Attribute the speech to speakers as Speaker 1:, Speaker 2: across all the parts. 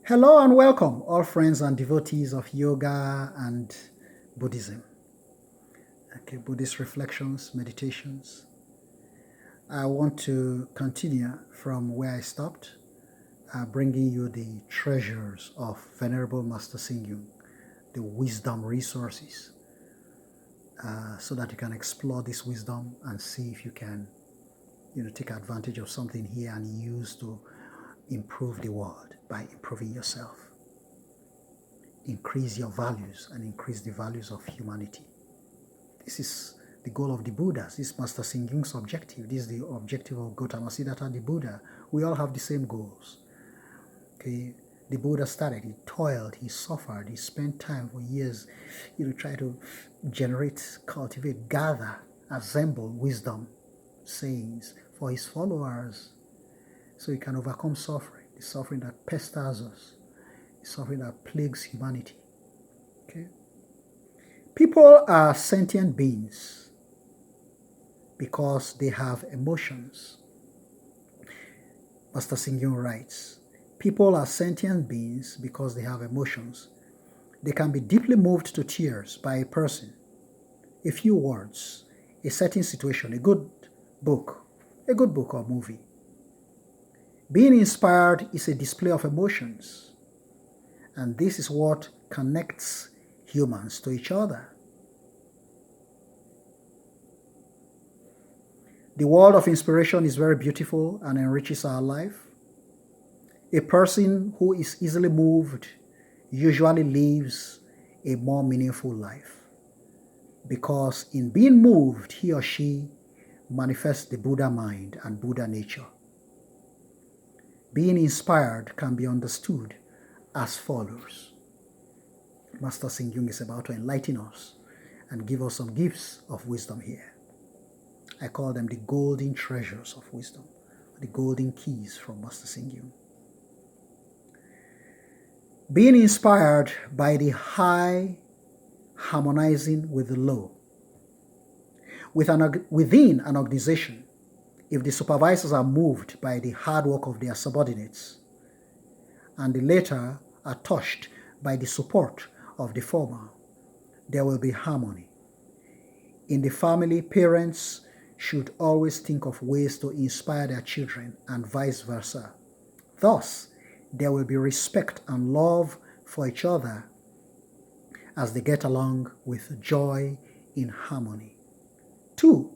Speaker 1: Hello and welcome, all friends and devotees of yoga and Buddhism. Okay, Buddhist reflections, meditations. I want to continue from where I stopped, bringing you the treasures of Venerable Master Singyung, the wisdom resources, so that you can explore this wisdom and see if you can, take advantage of something here and use to improve the world by improving yourself. Increase your values and increase the values of humanity. This is the goal of the Buddhas. This is Master Singyung's objective. This is the objective of Gautama Siddhartha, the Buddha. We all have the same goals. Okay, the Buddha started, he toiled, he suffered, he spent time for years, try to generate, cultivate, gather, assemble wisdom, sayings for his followers so he can overcome suffering, the suffering that pesters us, the suffering that plagues humanity. Okay? People are sentient beings because they have emotions. Master Singyung writes, people are sentient beings because they have emotions. They can be deeply moved to tears by a person, a few words, a certain situation, a good book or movie. Being inspired is a display of emotions, and this is what connects humans to each other. The world of inspiration is very beautiful and enriches our life. A person who is easily moved usually lives a more meaningful life, because in being moved, he or she manifests the Buddha mind and Buddha nature. Being inspired can be understood as follows. Master Singyung is about to enlighten us and give us some gifts of wisdom here. I call them the golden treasures of wisdom, the golden keys from Master Singyung. Being inspired by the high harmonizing with the low. Within an organization, if the supervisors are moved by the hard work of their subordinates, and the latter are touched by the support of the former, there will be harmony. In the family, parents should always think of ways to inspire their children and vice versa. Thus, there will be respect and love for each other as they get along with joy in harmony. 2.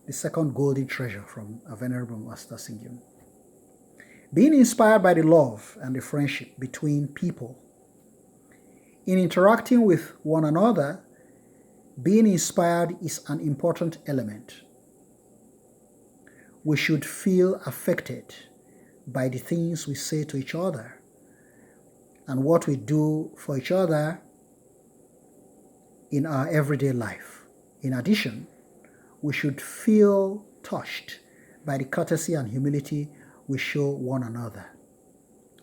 Speaker 1: The second golden treasure from a Venerable Master Singyung. Being inspired by the love and the friendship between people. In interacting with one another, being inspired is an important element. We should feel affected by the things we say to each other and what we do for each other in our everyday life. In addition, we should feel touched by the courtesy and humility we show one another.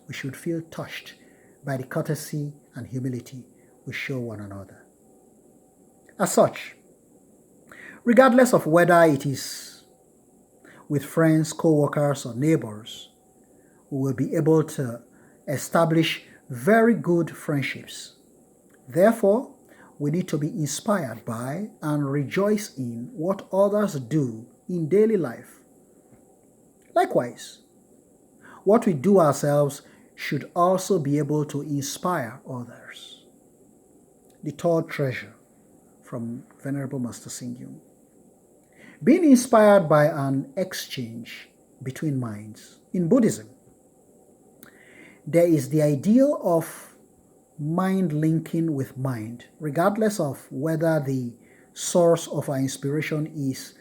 Speaker 1: We should feel touched by the courtesy and humility we show one another. As such, regardless of whether it is with friends, co-workers, or neighbors, we will be able to establish very good friendships. Therefore, we need to be inspired by and rejoice in what others do in daily life. Likewise, what we do ourselves should also be able to inspire others. The third treasure from Venerable Master Singyung. Being inspired by an exchange between minds. In Buddhism, there is the ideal of mind linking with mind, regardless of whether the source of our inspiration is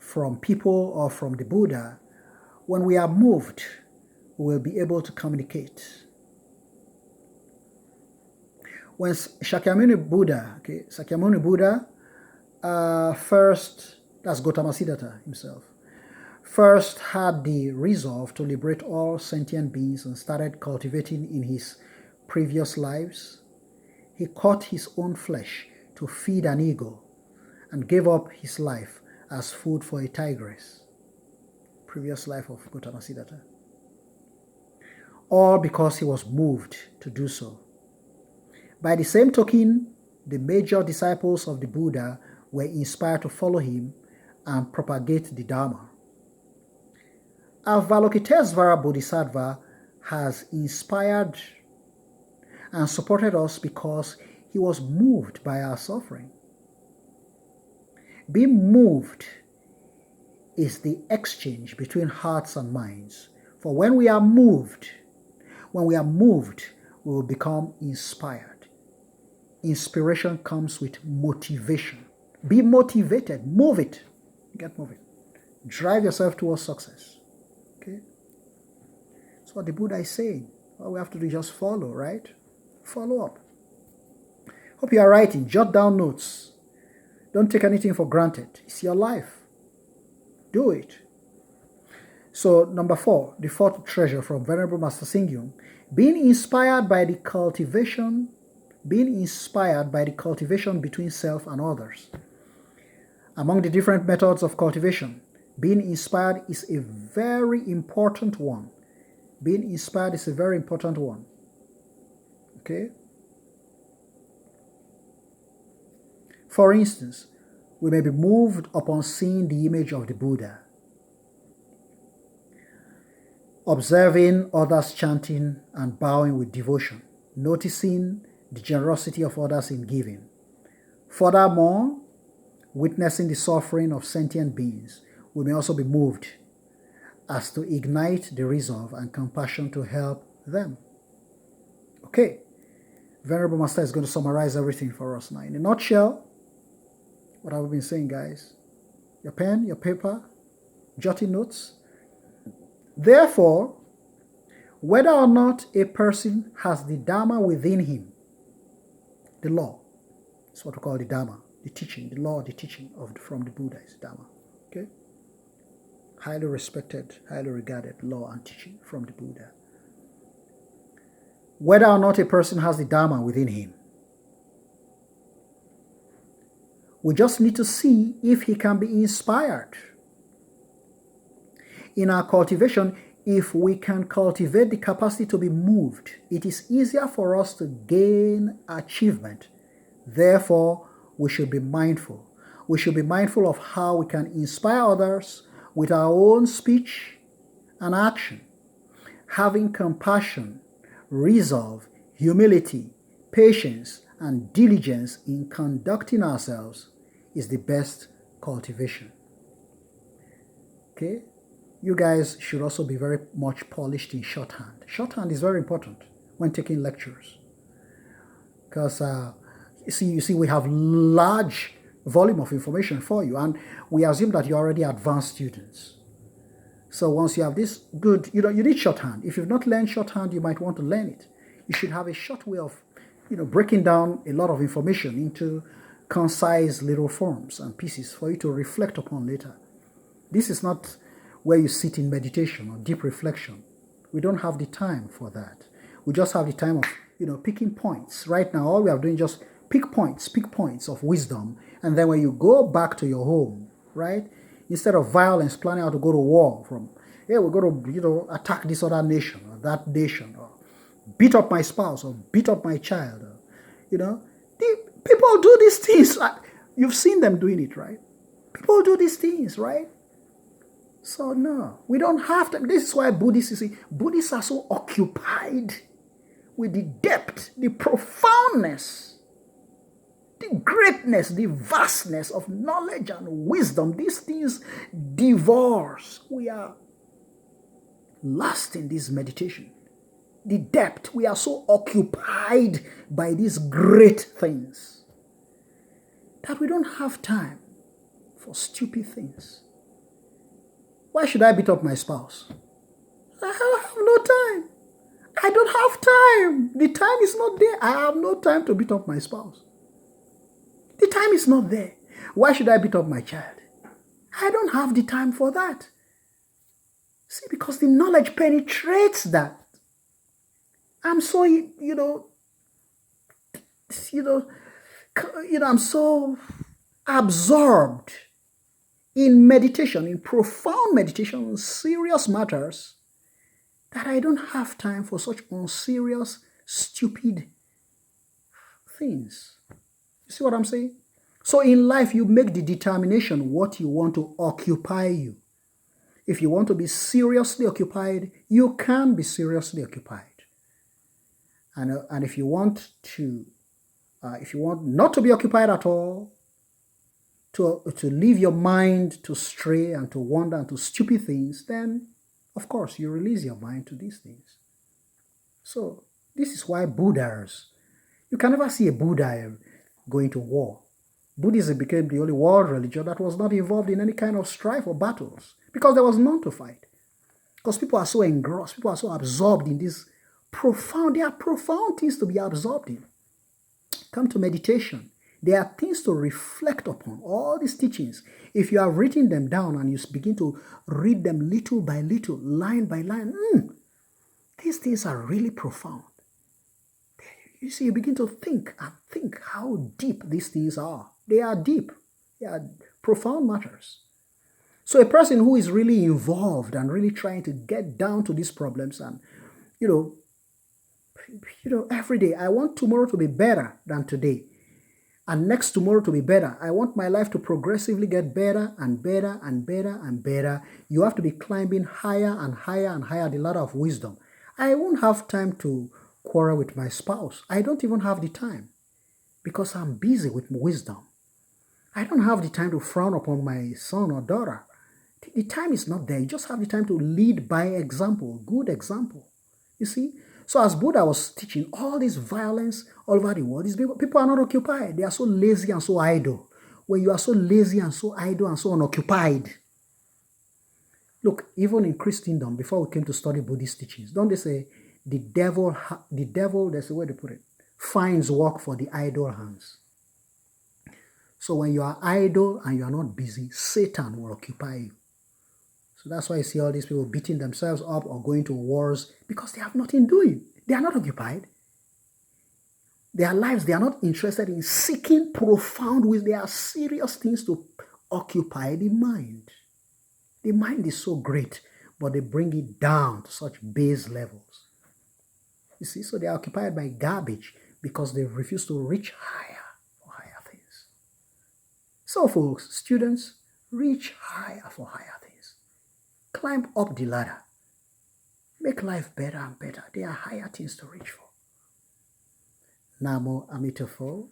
Speaker 1: from people or from the Buddha. When we are moved, we will be able to communicate. When Shakyamuni Buddha first, that's Gautama Siddhartha himself, first had the resolve to liberate all sentient beings and started cultivating in his previous lives, he caught his own flesh to feed an eagle and gave up his life as food for a tigress. Previous life of Gautama Siddhartha. all because he was moved to do so. By the same token, the major disciples of the Buddha were inspired to follow him and propagate the Dharma. Avalokitesvara Bodhisattva has inspired and supported us because he was moved by our suffering. Being moved is the exchange between hearts and minds. For when we are moved, we will become inspired. Inspiration comes with motivation. Be motivated. Move it. Get moving. Drive yourself towards success. Okay? That's what the Buddha is saying. All we have to do is just follow, right? Follow up. Hope you are writing. Jot down notes. Don't take anything for granted. It's your life. Do it. So, number 4, the fourth treasure from Venerable Master Singyung, being inspired by the cultivation between self and others. Among the different methods of cultivation, being inspired is a very important one. Being inspired is a very important one. Okay? For instance, we may be moved upon seeing the image of the Buddha, observing others chanting and bowing with devotion, noticing the generosity of others in giving. Furthermore, witnessing the suffering of sentient beings, we may also be moved as to ignite the resolve and compassion to help them. Okay, Venerable Master is going to summarize everything for us now. In a nutshell, what have we been saying, guys? Your pen, your paper, jotting notes. Therefore, whether or not a person has the Dharma within him, the law, that's what we call the Dharma, the teaching, the law, the teaching from the Buddha is Dharma. Okay? Highly respected, highly regarded law and teaching from the Buddha. Whether or not a person has the Dharma within him, we just need to see if he can be inspired. In our cultivation, if we can cultivate the capacity to be moved, it is easier for us to gain achievement. Therefore, we should be mindful. We should be mindful of how we can inspire others with our own speech and action. Having compassion, resolve, humility, patience, and diligence in conducting ourselves is the best cultivation. Okay? You guys should also be very much polished in shorthand. Shorthand is very important when taking lectures. Because, you see, we have large volume of information for you, and we assume that you're already advanced students. So once you have this good, you need shorthand. If you've not learned shorthand, you might want to learn it. You should have a short way of, breaking down a lot of information into concise little forms and pieces for you to reflect upon later. This is not where you sit in meditation or deep reflection. We don't have the time for that. We just have the time of, picking points. Right now, all we are doing is just pick points of wisdom. And then when you go back to your home, right, instead of violence, planning how to go to war from, we're going to, attack this other nation or that nation, or beat up my spouse or beat up my child. People do these things. You've seen them doing it, right? People do these things, right? So no, we don't have to. This is why Buddhists are so occupied with the depth, the profoundness, the greatness, the vastness of knowledge and wisdom. These things devour. We are lost in this meditation. The depth, we are so occupied by these great things that we don't have time for stupid things. Why should I beat up my spouse? I have no time. I don't have time. The time is not there. I have no time to beat up my spouse. The time is not there. Why should I beat up my child? I don't have the time for that. See, because the knowledge penetrates that. I'm so, I'm so absorbed in meditation, in profound meditation on serious matters, that I don't have time for such unserious, stupid things. You see what I'm saying? So in life, you make the determination what you want to occupy you. If you want to be seriously occupied, you can be seriously occupied. And if you want not to be occupied at all, to leave your mind to stray and to wander and to stupid things, then of course you release your mind to these things. So this is why Buddhas, you can never see a Buddha going to war. Buddhism became the only world religion that was not involved in any kind of strife or battles because there was none to fight. Because people are so engrossed, people are so absorbed in this there are profound things to be absorbed in. Come to meditation. There are things to reflect upon. All these teachings, if you have written them down and you begin to read them little by little, line by line, these things are really profound. You see, you begin to think how deep these things are. They are deep. They are profound matters. So a person who is really involved and really trying to get down to these problems and, every day, I want tomorrow to be better than today. And next tomorrow to be better. I want my life to progressively get better and better and better and better. You have to be climbing higher and higher and higher the ladder of wisdom. I won't have time to quarrel with my spouse. I don't even have the time because I'm busy with wisdom. I don't have the time to frown upon my son or daughter. The time is not there. You just have the time to lead by example, good example. You see? So as Buddha was teaching, all this violence all over the world, these people are not occupied. They are so lazy and so idle. When you are so lazy and so idle and so unoccupied. Look, even in Christendom, before we came to study Buddhist teachings, don't they say the devil, there's a way to put it, finds work for the idle hands. So when you are idle and you are not busy, Satan will occupy you. So that's why you see all these people beating themselves up or going to wars because they have nothing doing. They are not occupied. Their lives, they are not interested in seeking profound wisdom. There are serious things to occupy the mind. The mind is so great, but they bring it down to such base levels. You see, so they are occupied by garbage because they refuse to reach higher for higher things. So folks, students, reach higher for higher things. Climb up the ladder. Make life better and better. There are higher things to reach for. Namo Amitofo.